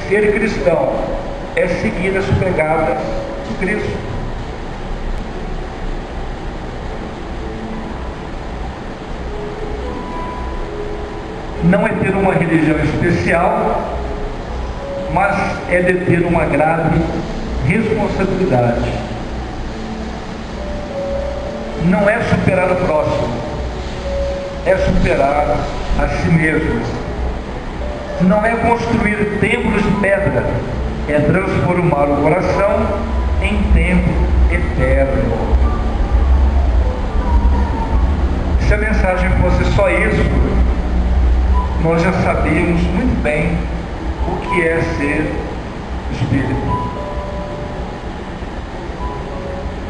Ser cristão é seguir as pegadas de Cristo. Não é ter uma religião especial, mas é de ter uma grave responsabilidade. Não é superar o próximo, é superar a si mesmo. Não é construir templos de pedra, é transformar o coração em templo eterno. Se a mensagem fosse só isso, nós já sabíamos muito bem o que é ser espírito.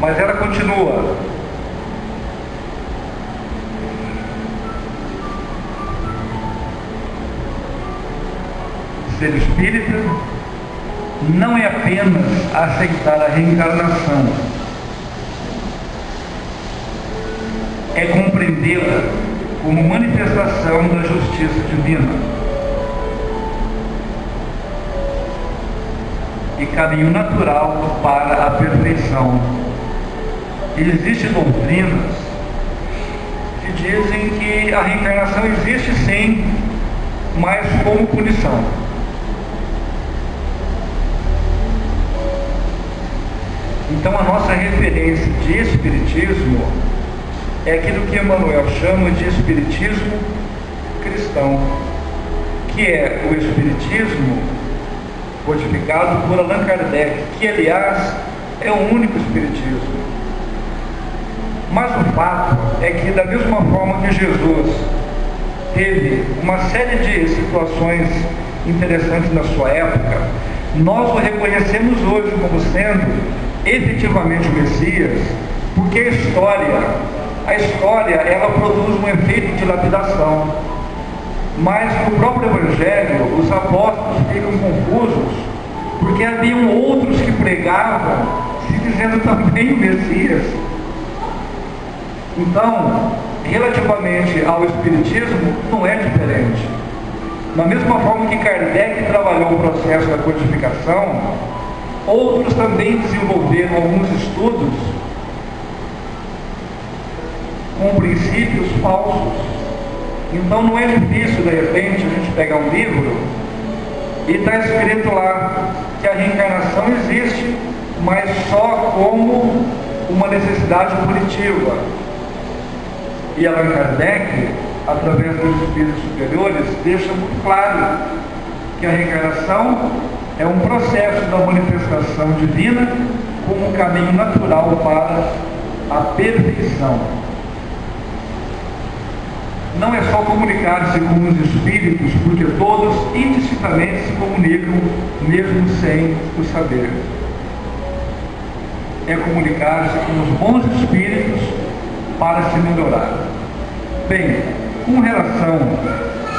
Mas ela continua. Ser espírita não é apenas aceitar a reencarnação, é compreendê-la como manifestação da justiça divina e caminho natural para a perfeição. Existem doutrinas que dizem que a reencarnação existe sim, mas como punição. Então a nossa referência de espiritismo é aquilo que Emmanuel chama de espiritismo cristão, que é o espiritismo codificado por Allan Kardec, que aliás é o único espiritismo. Mas o fato é que, da mesma forma que Jesus teve uma série de situações interessantes na sua época, nós o reconhecemos hoje como sendo efetivamente o Messias, porque a história ela produz um efeito de lapidação. Mas no próprio Evangelho, os apóstolos ficam confusos, porque haviam outros que pregavam, se dizendo também o Messias. Então, relativamente ao Espiritismo, não é diferente. Da mesma forma que Kardec trabalhou o processo da codificação, outros também desenvolveram alguns estudos com princípios falsos. Então não é difícil, de repente, a gente pegar um livro e está escrito lá que a reencarnação existe, mas só como uma necessidade punitiva. E Allan Kardec, através dos espíritos superiores, deixa muito claro que a reencarnação é um processo da manifestação divina como um caminho natural para a perfeição. Não é só comunicar-se com os espíritos, porque todos indistintamente se comunicam mesmo sem o saber. É comunicar-se com os bons espíritos para se melhorar. Bem, com relação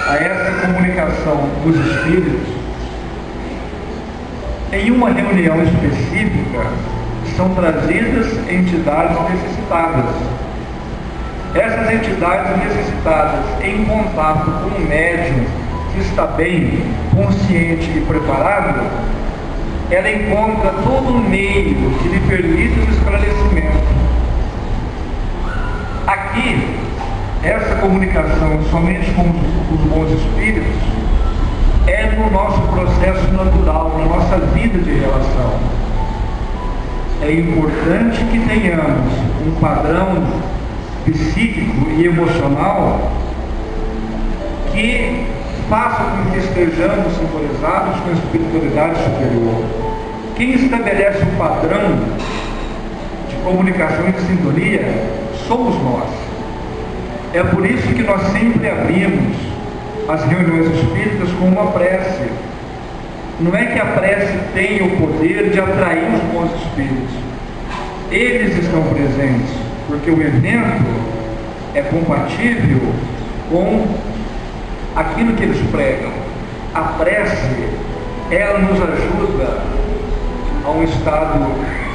a essa comunicação dos espíritos, em uma reunião específica são trazidas entidades necessitadas. Essas entidades necessitadas, em contato com um médium que está bem, consciente e preparado, ela encontra todo um meio que lhe permite o esclarecimento. Aqui, essa comunicação somente com os bons espíritos é no nosso processo natural, na nossa vida de relação. É importante que tenhamos um padrão psíquico e emocional que faça com que estejamos sintonizados com a espiritualidade superior. Quem estabelece o padrão de comunicação e de sintonia somos nós. É por isso que nós sempre abrimos as reuniões espíritas com uma prece. Não é que a prece tenha o poder de atrair os bons espíritos. Eles estão presentes, porque o evento é compatível com aquilo que eles pregam. A prece, ela nos ajuda a um estado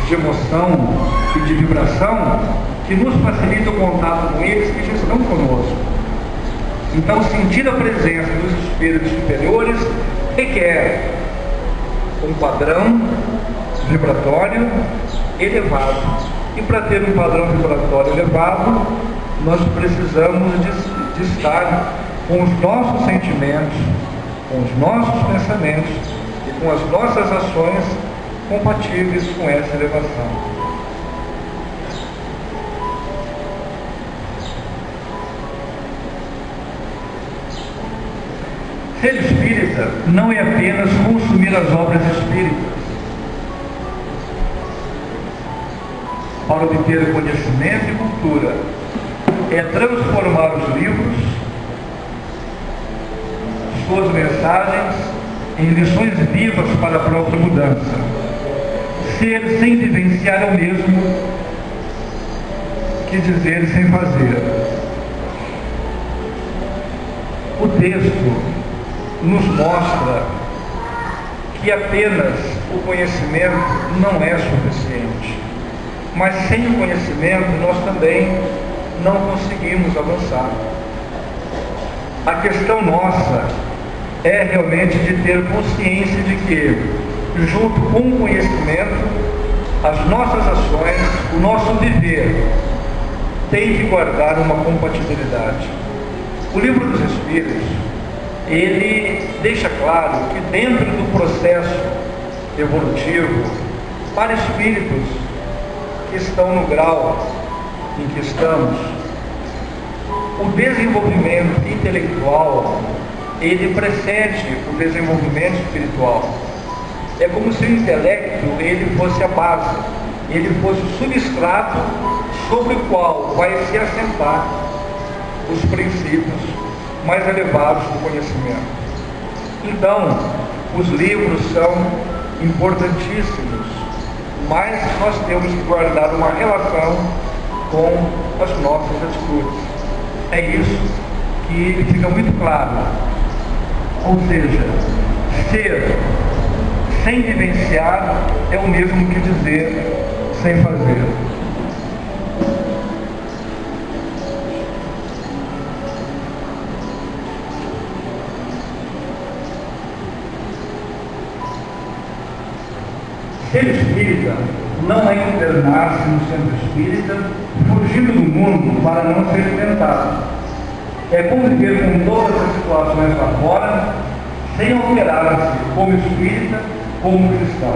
de emoção e de vibração que nos facilita o contato com eles que já estão conosco. Então, sentir a presença dos espíritos superiores requer um padrão vibratório elevado. E para ter um padrão vibratório elevado, nós precisamos de estar com os nossos sentimentos, com os nossos pensamentos e com as nossas ações compatíveis com essa elevação. Ser espírita não é apenas consumir as obras espíritas para obter conhecimento e cultura, é transformar os livros, suas mensagens, em lições vivas para a própria mudança. Ser sem vivenciar é o mesmo que dizer sem fazer. O texto nos mostra que apenas o conhecimento não é suficiente, mas sem o conhecimento nós também não conseguimos avançar. A questão nossa é realmente de ter consciência de que, junto com o conhecimento, as nossas ações, o nosso viver, tem que guardar uma compatibilidade. O Livro dos Espíritos, ele deixa claro que dentro do processo evolutivo, para espíritos que estão no grau em que estamos, o desenvolvimento intelectual, ele precede o desenvolvimento espiritual. É como se o intelecto, ele fosse a base, ele fosse o substrato sobre o qual vai se assentar os princípios mais elevados do conhecimento. Então, os livros são importantíssimos, mas nós temos que guardar uma relação com as nossas atitudes. É isso que fica muito claro. Ou seja, ser sem vivenciar é o mesmo que dizer sem fazer. Ser espírita não é internar-se no centro espírita, fugindo do mundo para não ser tentado. É conviver com todas as situações lá fora, sem alterar-se como espírita, como cristão.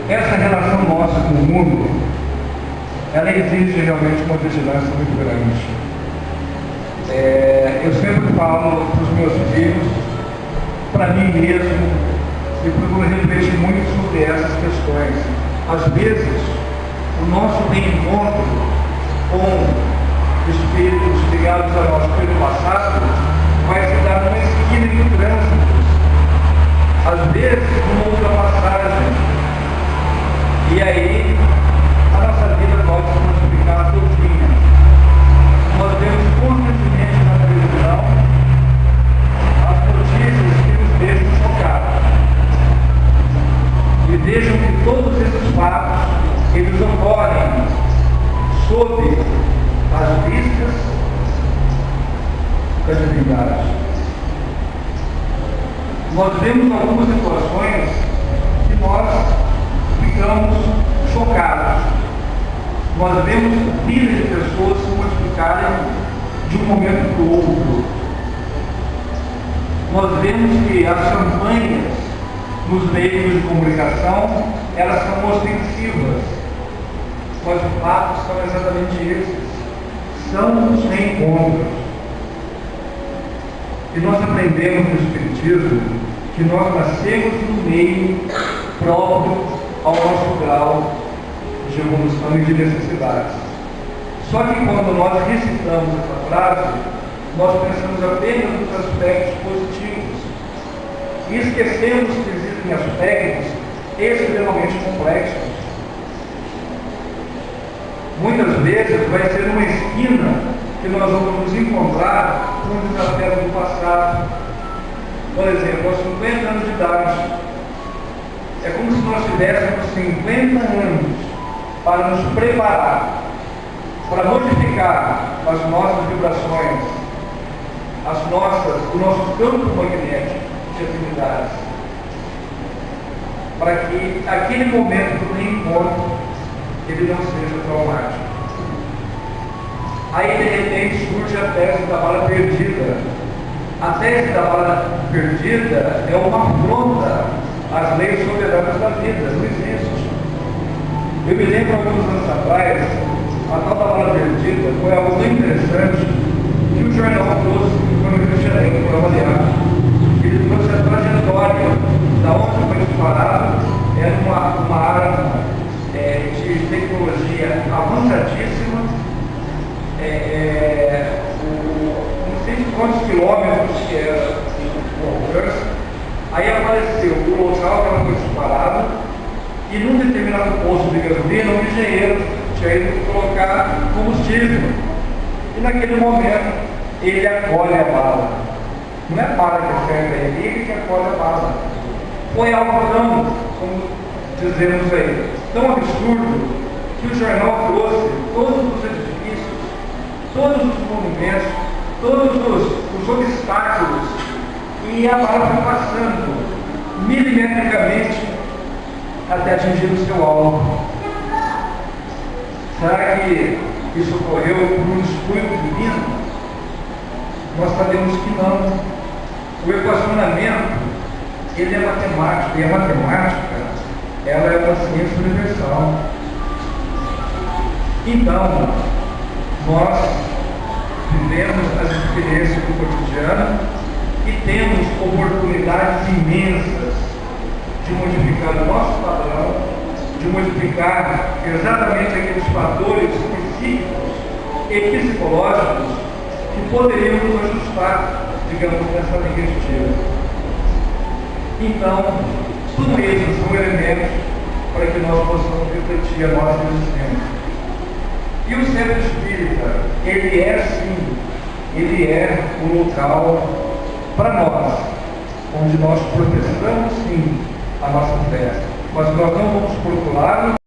Essa relação nossa com o mundo, ela exige realmente uma vigilância muito grande. Eu sempre falo para os meus filhos, para mim mesmo, e procuro refletir muito sobre essas questões. Às vezes, o nosso reencontro com espíritos ligados ao nosso espírito passado vai se dar numa esquina em trânsito, às vezes numa outra passagem, e aí a nossa vida pode se multiplicar todinha. Nós vemos constantemente na televisão as notícias que nos deixam chocados. E vejam que todos esses fatos, eles ocorrem sob as vistas das divindades. Nós vemos algumas situações que nós ficamos chocados. Nós vemos milhares de pessoas se multiplicarem de um momento para o outro. Nós vemos que as campanhas nos veículos de comunicação, elas são ostensivas, mas os fatos são exatamente esses. São os reencontros. E nós aprendemos no Espiritismo que nós nascemos no meio próprio ao nosso grau de evolução e de necessidades. Só que quando nós recitamos essa frase, nós pensamos apenas nos aspectos positivos e esquecemos que existem aspectos extremamente complexos. Muitas vezes vai ser uma esquina que nós vamos nos encontrar com um desafio do passado. Por exemplo, aos 50 anos de idade, é como se nós tivéssemos 50 anos para nos preparar, para modificar as nossas vibrações, o nosso campo magnético de afinidade. atividades, para que aquele momento do reencontro ele não seja traumático. Aí, de repente, surge a tese da bala perdida. A tese da bala perdida é uma afronta às leis soberanas da vida, não existe. Eu me lembro, alguns anos atrás, a tal da bala perdida foi algo tão interessante que o jornal trouxe, quando eu cheguei para avaliar, ele trouxe a trajetória da onde foi disparado, era uma área de tecnologia avançadíssima, não sei quantos quilômetros que era o alcance. Aí apareceu o local que ela foi disparada, e num determinado posto de gasolina, um engenheiro tinha ido colocar combustível. E naquele momento, ele acolhe a bala. Não é a bala que serve a ele que acolhe a bala. Foi algo tão, como dizemos aí, tão absurdo, que o jornal trouxe todos os edifícios, todos os monumentos, todos os obstáculos, e a bala foi passando milimetricamente até atingir o seu alvo. Será que isso ocorreu por um espírito divino? Nós sabemos que não. O equacionamento, ele é matemático, e a matemática, ela é uma ciência universal. Então, nós vivemos as experiências do cotidiano e temos oportunidades imensas de modificar o nosso padrão, de modificar exatamente aqueles fatores psíquicos e psicológicos que poderiam nos ajustar, digamos, nessa linha de tiro. Então, tudo isso são elementos para que nós possamos refletir a nossa existência. E o centro espírita, ele é sim, ele é o local para nós, onde nós protestamos sim a nossa fé, mas nós não vamos procurar